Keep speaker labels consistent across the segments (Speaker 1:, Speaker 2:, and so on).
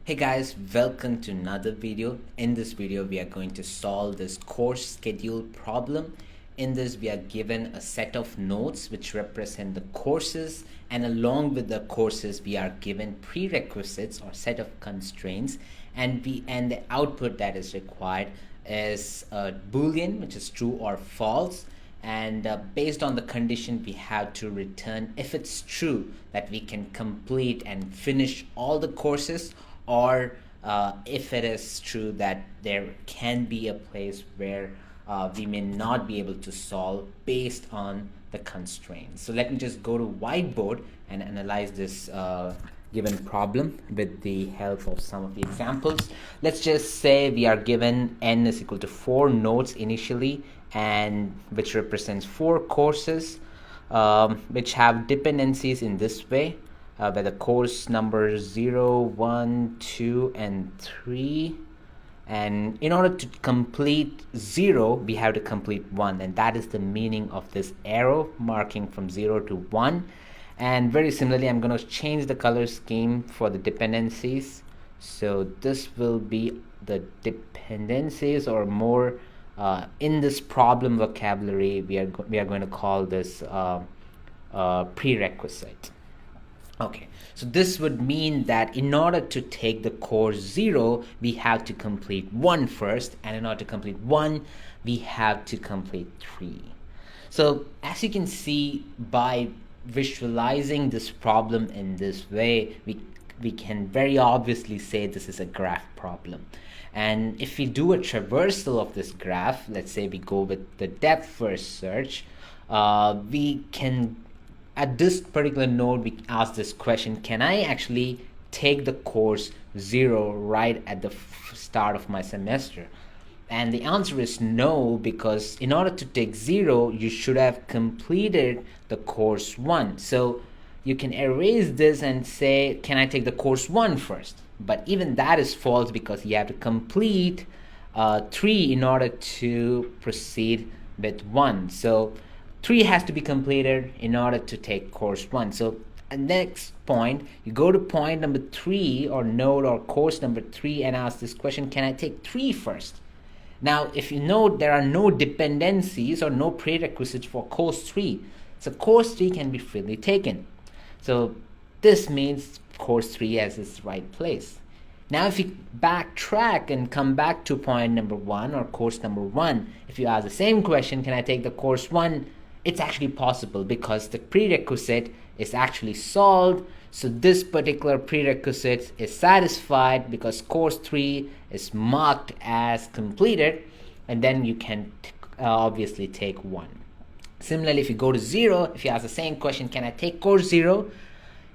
Speaker 1: Hey guys, welcome to another video. In this video, we are going to solve this course schedule problem. In this, we are given a set of nodes which represent the courses, and along with the courses, we are given prerequisites or set of constraints, and the output that is required is a boolean, which is true or false. And based on the condition, we have to return if it's true that we can complete and finish all the courses, or if it is true that there can be a place where we may not be able to solve based on the constraints. So let me just go to whiteboard and analyze this given problem with the help of some of the examples. Let's just say we are given n is equal to 4 nodes initially, and which represents 4 courses which have dependencies in this way, where the course numbers 0, 1, 2, and 3. And in order to complete 0, we have to complete 1, and that is the meaning of this arrow marking from 0 to 1. And very similarly, I'm going to change the color scheme for the dependencies. So this will be the dependencies, or more in this problem vocabulary, we are going to call this prerequisite. Okay, so this would mean that in order to take the course 0, we have to complete 1 first, and in order to complete 1, we have to complete 3. So as you can see, by visualizing this problem in this way, we can very obviously say this is a graph problem. And if we do a traversal of this graph, let's say we go with the depth first search, we can, at this particular node, we ask this question: can I actually take the course 0 right at the start of my semester? And the answer is no, because in order to take 0, you should have completed the course 1. So you can erase this and say, can I take the course 1 first? But even that is false, because you have to complete 3 in order to proceed with 1. So 3 has to be completed in order to take course 1. So next point, you go to point number 3, or node or course number 3, and ask this question: can I take 3 first? Now, if you know, there are no dependencies or no prerequisites for course 3, so course 3 can be freely taken. So this means course 3 has its right place. Now, if you backtrack and come back to point number 1 or course number 1, if you ask the same question, can I take the course 1? It's actually possible, because the prerequisite is actually solved. So this particular prerequisite is satisfied because course 3 is marked as completed, and then you can obviously take 1. Similarly, if you go to 0, if you ask the same question, can I take course 0?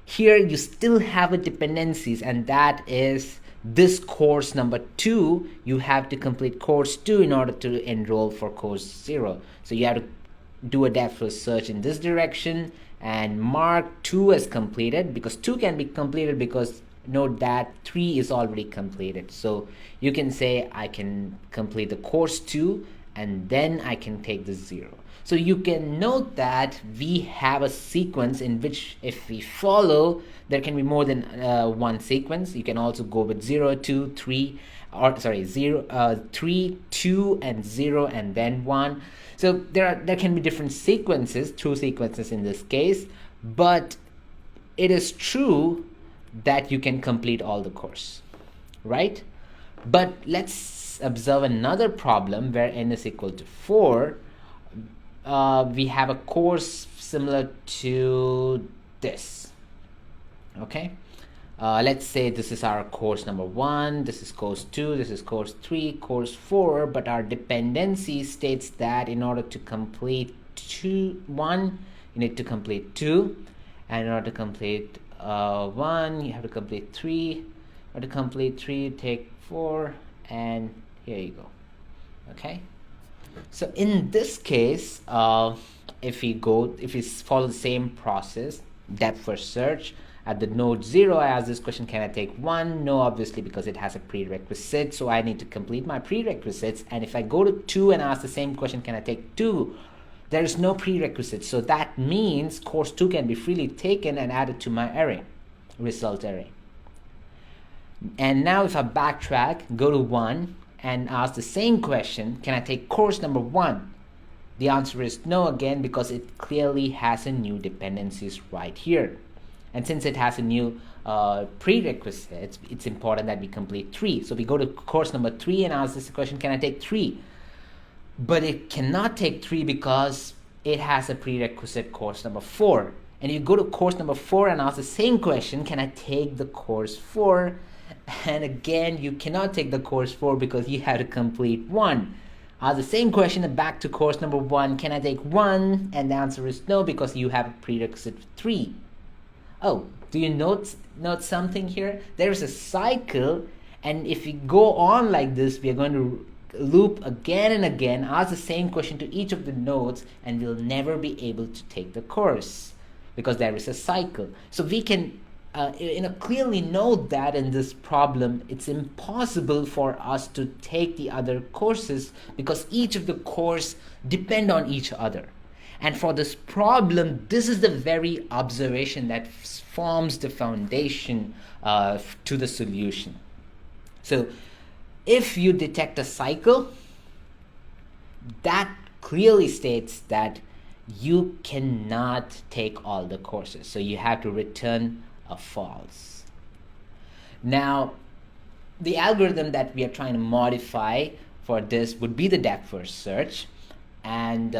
Speaker 1: Here you still have a dependencies, and that is this course number 2. You have to complete course 2 in order to enroll for course 0. So you have to do a depth first search in this direction and mark 2 as completed, because 2 can be completed because note that 3 is already completed. So you can say I can complete the course 2 and then I can take the 0. So you can note that we have a sequence in which, if we follow, there can be more than one sequence. You can also go with 0, 2, 3, or sorry, 3, 2, and 0, and then 1. So there can be different sequences, true sequences in this case, but it is true that you can complete all the course, right? But let's observe another problem where n is equal to 4. We have a course similar to this. Okay, let's say this is our course number 1, this is course 2, this is course 3, course 4, but our dependency states that in order to complete 1, you need to complete 2, and in order to complete 1, you have to complete 3, in order to complete 3, take 4, and here you go. Okay, so in this case, if we follow the same process, depth first search, at the node 0, I ask this question: can I take 1? No, obviously, because it has a prerequisite, so I need to complete my prerequisites. And if I go to 2 and ask the same question: can I take 2? There is no prerequisite, so that means course 2 can be freely taken and added to my array, result array. And now if I backtrack, go to 1 and ask the same question, can I take course number 1? The answer is no again, because it clearly has a new dependencies right here. And since it has a new prerequisite, it's important that we complete 3. So we go to course number 3 and ask this question, can I take 3? But it cannot take 3 because it has a prerequisite course number 4. And you go to course number 4 and ask the same question, can I take the course 4? And again, you cannot take the course 4 because you have to complete 1. Ask the same question back to course number 1, can I take 1? And the answer is no, because you have a prerequisite 3. Oh, do you note something here? There is a cycle, and if we go on like this, we are going to loop again and again, ask the same question to each of the nodes, and we'll never be able to take the course because there is a cycle. So we can clearly note that in this problem, it's impossible for us to take the other courses because each of the courses depend on each other. And for this problem, this is the very observation that forms the foundation to the solution. So if you detect a cycle, that clearly states that you cannot take all the courses. So you have to return a false. Now, the algorithm that we are trying to modify for this would be the depth first search. And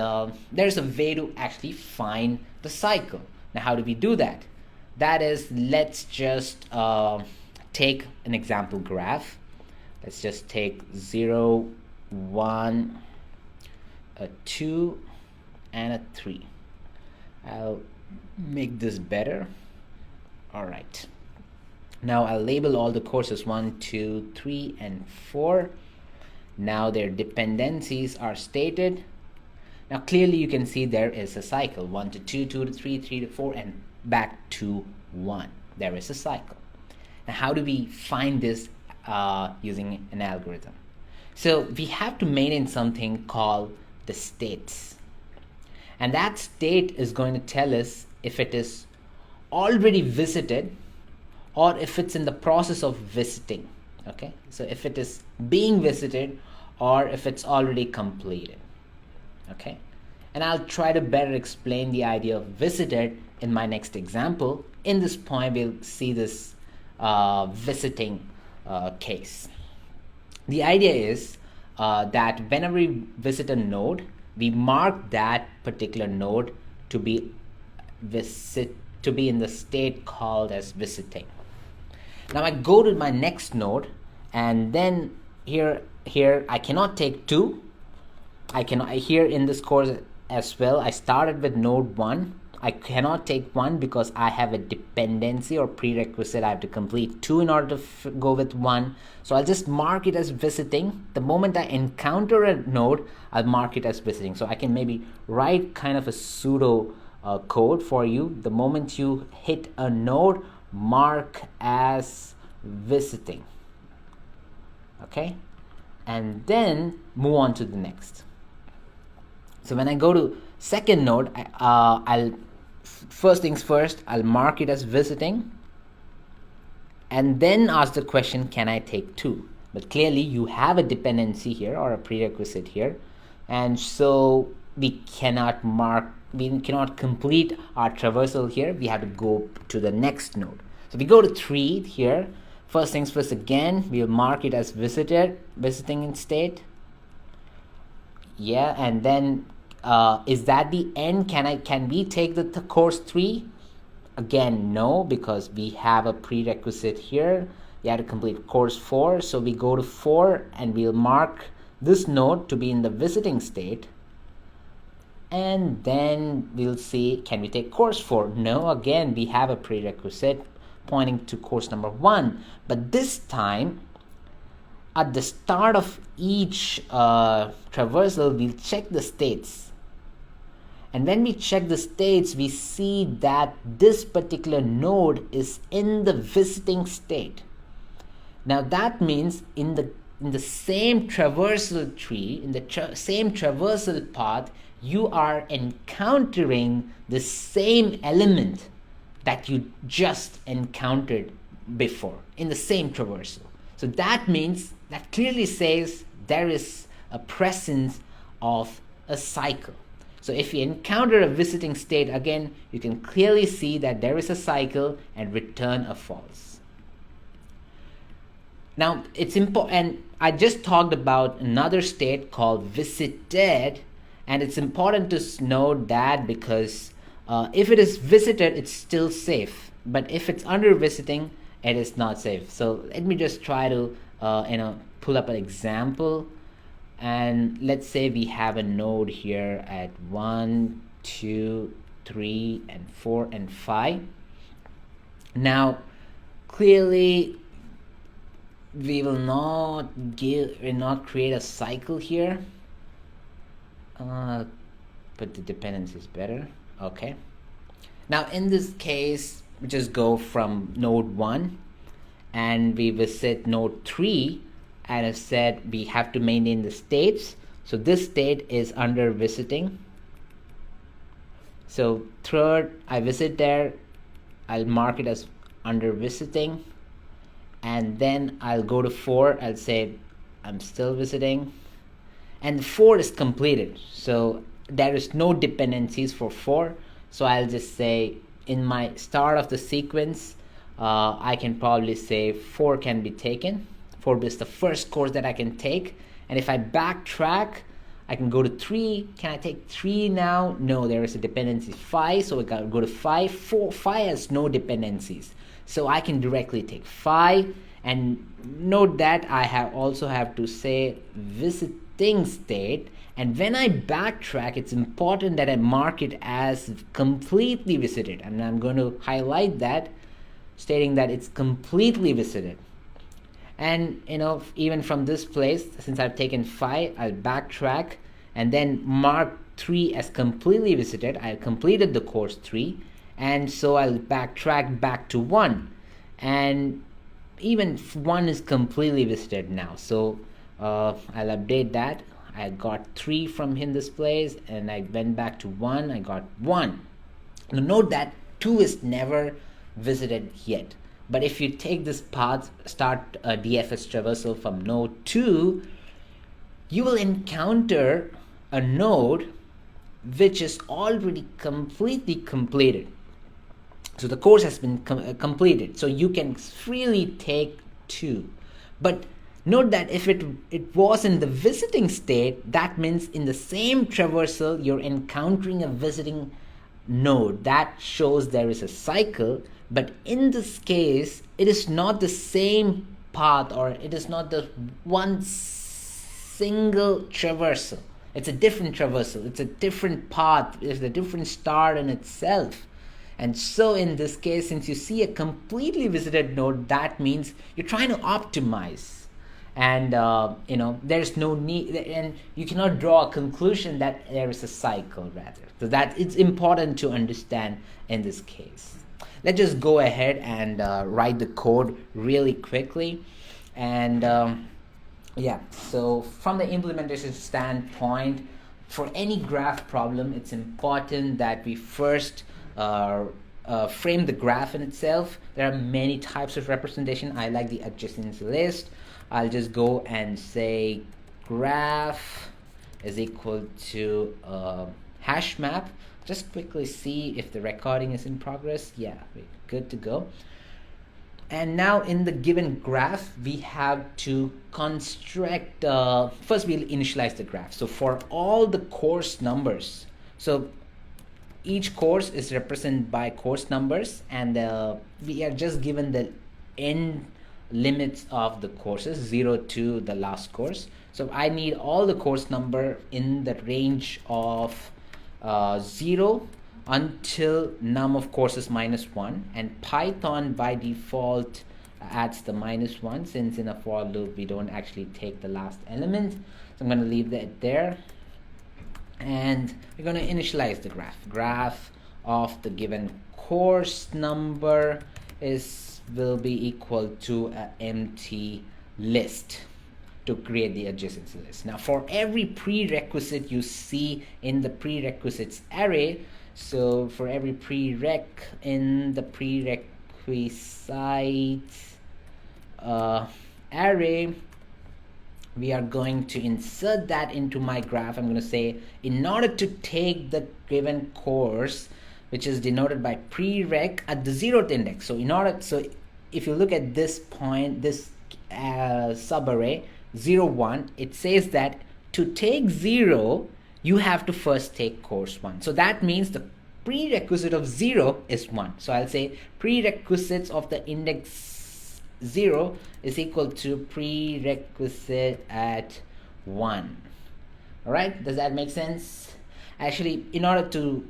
Speaker 1: there's a way to actually find the cycle. Now, how do we do that? That is, let's just take an example graph. Let's just take 0, 1, a 2, and a 3. I'll make this better. All right. Now I'll label all the courses 1, 2, 3, and 4. Now their dependencies are stated. Now clearly you can see there is a cycle, 1 to 2, 2 to 3, 3 to 4, and back to 1. There is a cycle. Now how do we find this using an algorithm? So we have to maintain something called the states. And that state is going to tell us if it is already visited or if it's in the process of visiting. Okay, so if it is being visited or if it's already completed. Okay, and I'll try to better explain the idea of visited in my next example. In this point, we'll see this visiting case. The idea is that whenever we visit a node, we mark that particular node to be in the state called as visiting. Now I go to my next node, and then here I cannot take 2. I cannot here in this course as well. I started with node 1. I cannot take 1 because I have a dependency or prerequisite. I have to complete 2 in order to go with 1. So I'll just mark it as visiting. The moment I encounter a node, I'll mark it as visiting. So I can maybe write kind of a pseudo code for you. The moment you hit a node, mark as visiting. Okay, and then move on to the next. So when I go to second node, I'll first things first, I'll mark it as visiting and then ask the question, can I take 2? But clearly you have a dependency here or a prerequisite here, and so we cannot complete our traversal here. We have to go to the next node. So we go to 3 here. First things first again, we'll mark it as visiting in state. Yeah, and then is that the end? Can we take the course 3? Again, no, because we have a prerequisite here. We have to complete course 4. So we go to 4 and we'll mark this node to be in the visiting state. And then we'll see, can we take course 4? No, again, we have a prerequisite pointing to course number 1. But this time, at the start of each traversal, we'll check the states. And when we check the states, we see that this particular node is in the visiting state. Now that means in the same traversal tree, in the same traversal path, you are encountering the same element that you just encountered before in the same traversal. So that means, that clearly says there is a presence of a cycle. So if you encounter a visiting state again, you can clearly see that there is a cycle and return a false. Now it's important, and I just talked about another state called visited, and it's important to note that because if it is visited, it's still safe, but if it's under visiting, it is not safe. So let me just try to pull up an example, and let's say we have a node here at 1, 2, 3, and 4, and 5. Now clearly we will not create a cycle here, but the dependency is better. Okay, now in this case we just go from node 1 and we visit node 3, and as said, we have to maintain the states. So this state is under visiting. So third, I visit there, I'll mark it as under visiting, and then I'll go to 4, I'll say I'm still visiting, and 4 is completed, so there is no dependencies for 4. So I'll just say in my start of the sequence, I can probably say 4 can be taken. 4 is the first course that I can take, and if I backtrack, I can go to 3. Can I take 3 now? No, there is a dependency 5, so I gotta go to 5. 5 has no dependencies, so I can directly take 5. And note that I also have to say visiting state, and when I backtrack, it's important that I mark it as completely visited, and I'm going to highlight that, stating that it's completely visited. And even from this place, since I've taken 5, I'll backtrack and then mark 3 as completely visited. I completed the course 3, and so I'll backtrack back to 1, and even 1 is completely visited now. So I'll update that. I got 3 from in this place, and I went back to 1, I got 1. Now note that 2 is never visited yet. But if you take this path, start a DFS traversal from node 2, you will encounter a node which is already completely completed. So the course has been completed. So you can freely take 2. But note that if it was in the visiting state, that means in the same traversal, you're encountering a visiting node. That shows there is a cycle. But in this case, it is not the same path, or it is not the one single traversal. It's a different traversal. It's a different path. It's a different start in itself. And so in this case, since you see a completely visited node, that means you're trying to optimize. And there's no need, and you cannot draw a conclusion that there is a cycle, rather. So that it's important to understand in this case. Let's just go ahead and write the code really quickly. And so from the implementation standpoint, for any graph problem, it's important that we first frame the graph in itself. There are many types of representation. I like the adjacency list. I'll just go and say graph is equal to hash map. Just quickly see if the recording is in progress. Yeah, we're good to go. And now in the given graph, we have to construct, first we'll initialize the graph. So for all the course numbers, so each course is represented by course numbers, and we are just given the end limits of the courses, 0 to the last course. So I need all the course number in the range of 0 until num of courses -1, and Python by default adds the -1, since in a for loop we don't actually take the last element. So I'm going to leave that there, and we're going to initialize the graph of the given course number will be equal to an empty list to create the adjacency list. Now for every prerequisite you see in the prerequisites array, so for every prereq in the prereq prerequisites array, we are going to insert that into my graph. I'm going to say, in order to take the given course, which is denoted by prereq at the 0th index. So if you look at this point, this subarray 0, 1, it says that to take 0, you have to first take course 1. So that means the prerequisite of 0 is 1. So I'll say prerequisites of the index 0 is equal to prerequisite at 1. All right, does that make sense? Actually, in order to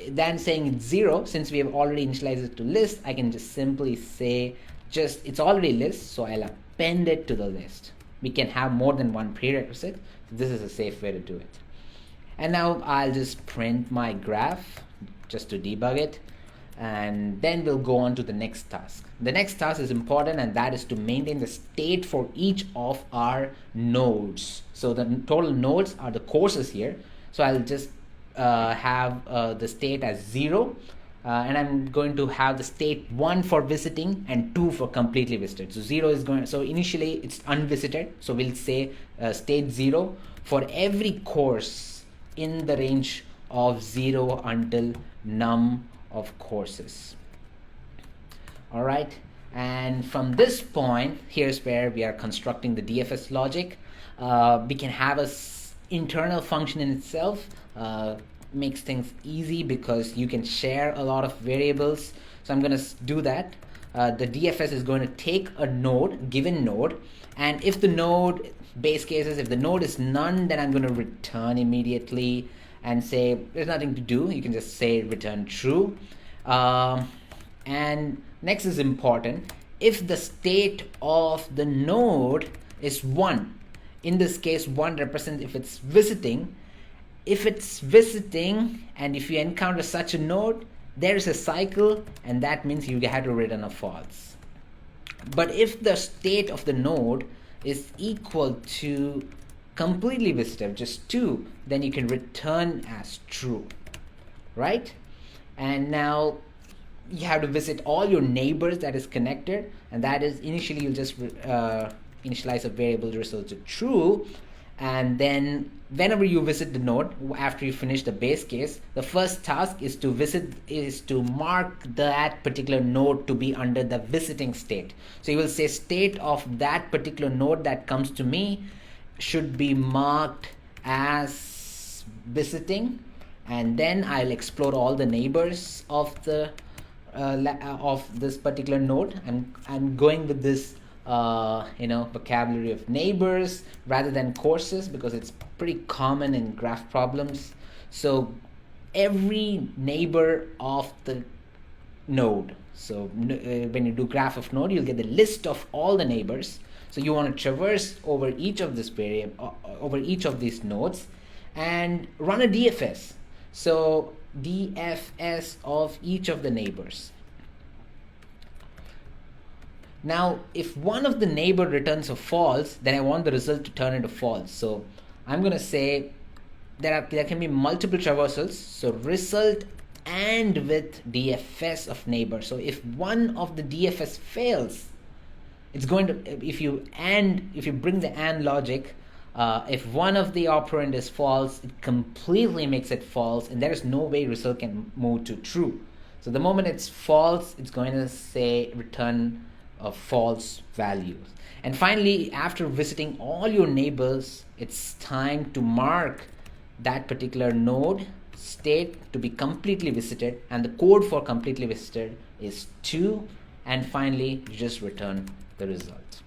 Speaker 1: then saying it's 0, since we have already initialized it to list, I can just simply say it's already list, so I'll append it to the list. We can have more than one prerequisite. This is a safe way to do it. And now I'll just print my graph just to debug it, and then we'll go on to the next task. The next task is important, and that is to maintain the state for each of our nodes. So the total nodes are the courses here. So I'll just have the state as 0, and I'm going to have the state 1 for visiting and 2 for completely visited. So 0 is going, so initially it's unvisited, so we'll say state 0 for every course in the range of 0 until num of courses. All right, and from this point, here's where we are constructing the DFS logic. We can have a internal function in itself. Makes things easy because you can share a lot of variables. So I'm going to do that. The DFS is going to take a node, given node, and if the node, base cases, if the node is none, then I'm going to return immediately and say there's nothing to do. You can just say return true. And next is important. If the state of the node is 1, in this case 1 represents if it's visiting. If it's visiting and if you encounter such a node, there is a cycle, and that means you have to return a false. But if the state of the node is equal to completely visited, just 2, then you can return as true, right? And now you have to visit all your neighbors that is connected, and that is initially you'll just initialize a variable result to true. And then whenever you visit the node, after you finish the base case, the first task is to mark that particular node to be under the visiting state. So you will say state of that particular node that comes to me should be marked as visiting, and then I'll explore all the neighbors of the of this particular node. I'm going with this vocabulary of neighbors rather than courses because it's pretty common in graph problems. So every neighbor of the node, so when you do graph of node, you'll get the list of all the neighbors. So you want to traverse over each of this over each of these nodes and run a DFS. So DFS of each of the neighbors. Now, if one of the neighbor returns a false, then I want the result to turn into false. So I'm going to say there can be multiple traversals. So result and with DFS of neighbor. So if one of the DFS fails, it's going to, if you bring the AND logic, if one of the operand is false, it completely makes it false, and there is no way result can move to true. So the moment it's false, it's going to say return false values. And finally, after visiting all your neighbors, it's time to mark that particular node state to be completely visited, and the code for completely visited is 2, and finally you just return the result.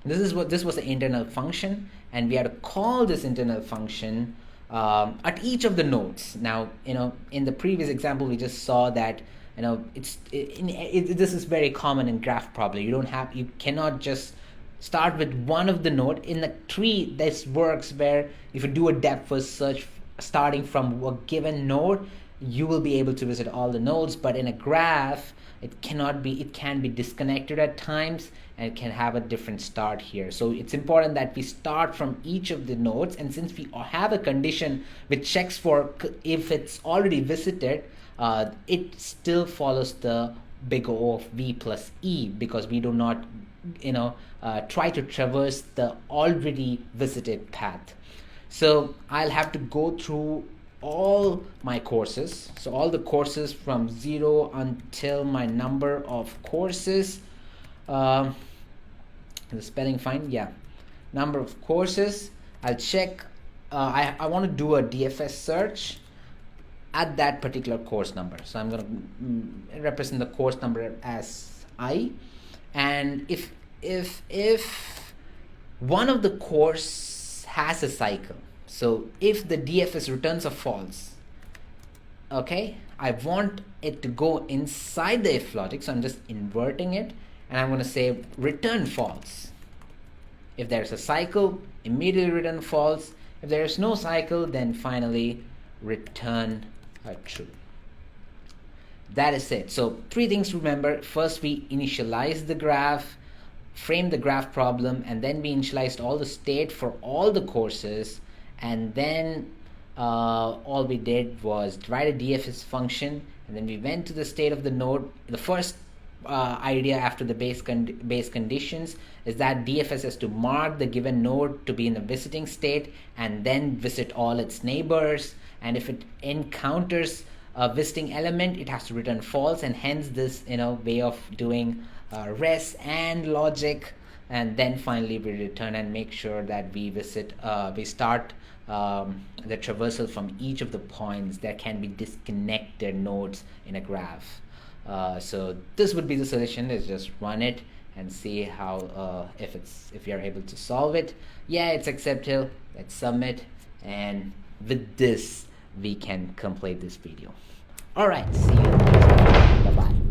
Speaker 1: This was the internal function, and we had to call this internal function at each of the nodes. Now, in the previous example, we just saw that this is very common in graph problem. You cannot just start with one of the node. In the tree, this works where if you do a depth first search starting from a given node, you will be able to visit all the nodes. But in a graph, it can be disconnected at times, and it can have a different start here. So it's important that we start from each of the nodes, and since we have a condition which checks for if it's already visited, it still follows the big O of v plus e, because we do not try to traverse the already visited path. So I'll have to go through all my courses, so all the courses from 0 until my number of courses. The spelling fine? Yeah, number of courses. I'll check. I want to do a DFS search at that particular course number, so I'm going to represent the course number as I. And if one of the course has a cycle, so if the DFS returns a false, okay, I want it to go inside the if logic, so I'm just inverting it, and I'm going to say return false. If there's a cycle, immediately return false. If there is no cycle, then finally return true. That is it. So 3 things to remember. First, we initialize the graph, frame the graph problem, and then we initialized all the state for all the courses, and then all we did was write a DFS function, and then we went to the state of the node. The first idea after the base conditions is that DFS has to mark the given node to be in the visiting state and then visit all its neighbors, and if it encounters a visiting element, it has to return false, and hence this way of doing res and logic. And then finally we return and make sure that we start the traversal from each of the points. There can be disconnected nodes in a graph. So this would be the solution, is just run it and see how if you're able to solve it. Yeah, it's acceptable. Let's submit, and with this we can complete this video. All right, see you. Bye bye.